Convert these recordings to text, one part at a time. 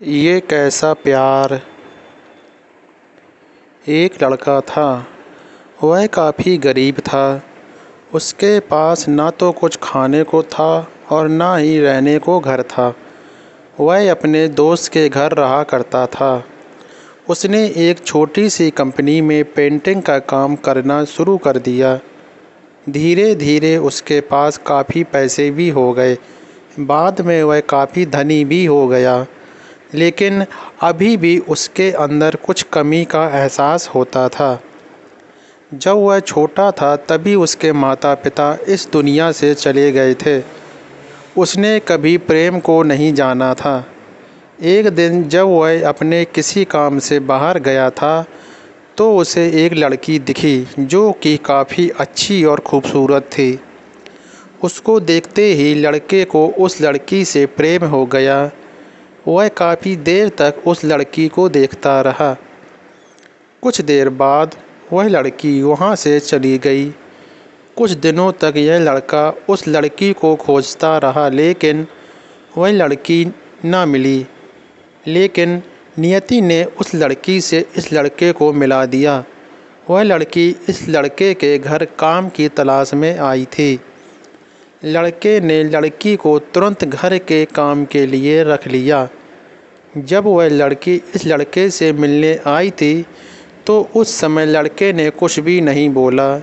ये कैसा प्यार। एक लड़का था। वह काफ़ी गरीब था। उसके पास ना तो कुछ खाने को था और ना ही रहने को घर था। वह अपने दोस्त के घर रहा करता था। उसने एक छोटी सी कंपनी में पेंटिंग का काम करना शुरू कर दिया। धीरे धीरे उसके पास काफ़ी पैसे भी हो गए। बाद में वह काफ़ी धनी भी हो गया, लेकिन अभी भी उसके अंदर कुछ कमी का एहसास होता था। जब वह छोटा था तभी उसके माता पिता इस दुनिया से चले गए थे। उसने कभी प्रेम को नहीं जाना था। एक दिन जब वह अपने किसी काम से बाहर गया था तो उसे एक लड़की दिखी जो कि काफ़ी अच्छी और खूबसूरत थी। उसको देखते ही लड़के को उस लड़की से प्रेम हो गया। वह काफ़ी देर तक उस लड़की को देखता रहा। कुछ देर बाद वह लड़की वहाँ से चली गई। कुछ दिनों तक यह लड़का उस लड़की को खोजता रहा, लेकिन वह लड़की ना मिली। लेकिन नियति ने उस लड़की से इस लड़के को मिला दिया। वह लड़की इस लड़के के घर काम की तलाश में आई थी। लड़के ने लड़की को तुरंत घर के काम के लिए रख लिया। जब वह लड़की इस लड़के से मिलने आई थी तो उस समय लड़के ने कुछ भी नहीं बोला,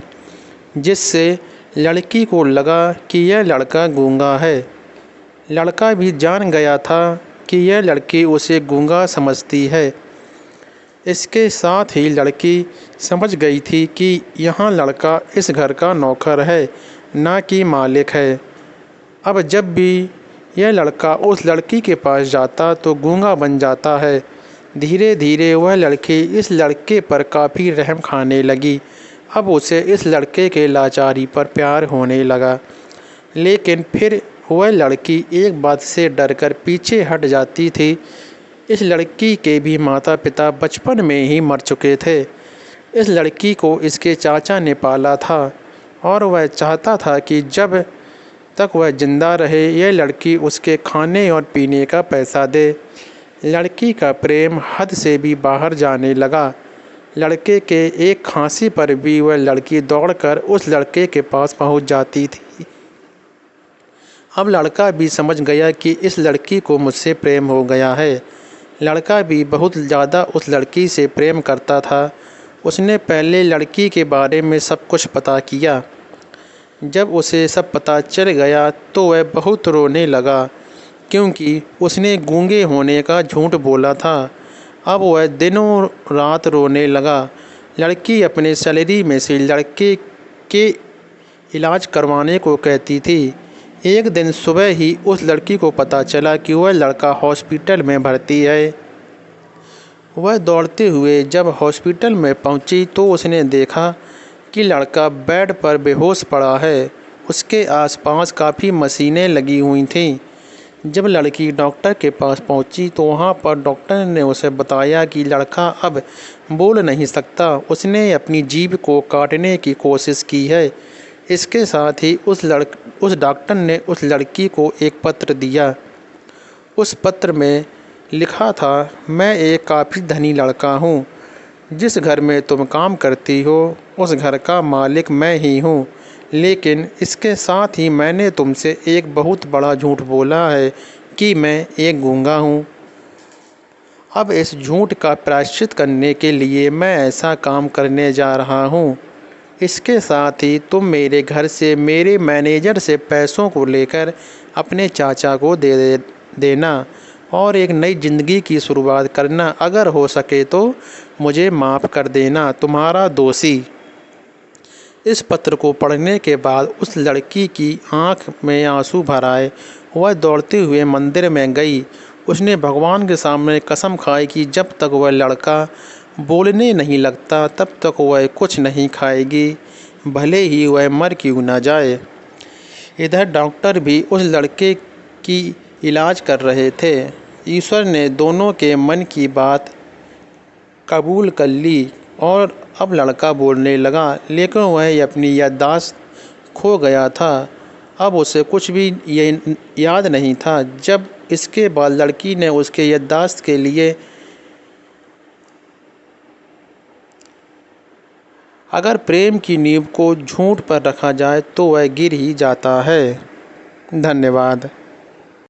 जिससे लड़की को लगा कि यह लड़का गूंगा है। लड़का भी जान गया था कि यह लड़की उसे गूंगा समझती है। इसके साथ ही लड़की समझ गई थी कि यहाँ लड़का इस घर का नौकर है, ना कि मालिक है। अब जब भी यह लड़का उस लड़की के पास जाता तो गूंगा बन जाता है। धीरे धीरे वह लड़की इस लड़के पर काफ़ी रहम खाने लगी। अब उसे इस लड़के के लाचारी पर प्यार होने लगा। लेकिन फिर वह लड़की एक बात से डरकर पीछे हट जाती थी। इस लड़की के भी माता पिता बचपन में ही मर चुके थे। इस लड़की को इसके चाचा ने पाला था और वह चाहता था कि जब तक वह जिंदा रहे यह लड़की उसके खाने और पीने का पैसा दे। लड़की का प्रेम हद से भी बाहर जाने लगा। लड़के के एक खांसी पर भी वह लड़की दौड़कर उस लड़के के पास पहुंच जाती थी। अब लड़का भी समझ गया कि इस लड़की को मुझसे प्रेम हो गया है। लड़का भी बहुत ज़्यादा उस लड़की से प्रेम करता था। उसने पहले लड़की के बारे में सब कुछ पता किया। जब उसे सब पता चल गया तो वह बहुत रोने लगा, क्योंकि उसने गूंगे होने का झूठ बोला था। अब वह दिनों रात रोने लगा। लड़की अपने सैलरी में से लड़के के इलाज करवाने को कहती थी। एक दिन सुबह ही उस लड़की को पता चला कि वह लड़का हॉस्पिटल में भर्ती है। वह दौड़ते हुए जब हॉस्पिटल में पहुंची तो उसने देखा कि लड़का बेड पर बेहोश पड़ा है। उसके आसपास काफ़ी मशीनें लगी हुई थीं। जब लड़की डॉक्टर के पास पहुंची तो वहां पर डॉक्टर ने उसे बताया कि लड़का अब बोल नहीं सकता। उसने अपनी जीभ को काटने की कोशिश की है। इसके साथ ही उस डॉक्टर ने उस लड़की को एक पत्र दिया। उस पत्र में लिखा था, मैं एक काफ़ी धनी लड़का हूँ। जिस घर में तुम काम करती हो उस घर का मालिक मैं ही हूँ, लेकिन इसके साथ ही मैंने तुमसे एक बहुत बड़ा झूठ बोला है कि मैं एक गूंगा हूँ। अब इस झूठ का प्रायश्चित करने के लिए मैं ऐसा काम करने जा रहा हूँ। इसके साथ ही तुम मेरे घर से मेरे मैनेजर से पैसों को लेकर अपने चाचा को दे देना और एक नई ज़िंदगी की शुरुआत करना। अगर हो सके तो मुझे माफ़ कर देना, तुम्हारा दोषी। इस पत्र को पढ़ने के बाद उस लड़की की आंख में आंसू भर आए। वह दौड़ते हुए मंदिर में गई। उसने भगवान के सामने कसम खाई कि जब तक वह लड़का बोलने नहीं लगता तब तक वह कुछ नहीं खाएगी, भले ही वह मर क्यों न जाए। इधर डॉक्टर भी उस लड़के की इलाज कर रहे थे। ईश्वर ने दोनों के मन की बात कबूल कर ली और अब लड़का बोलने लगा, लेकिन वह अपनी याददाश्त खो गया था। अब उसे कुछ भी ये याद नहीं था। जब इसके बाद लड़की ने उसके याददाश्त के लिए अगर प्रेम की नींव को झूठ पर रखा जाए तो वह गिर ही जाता है। धन्यवाद।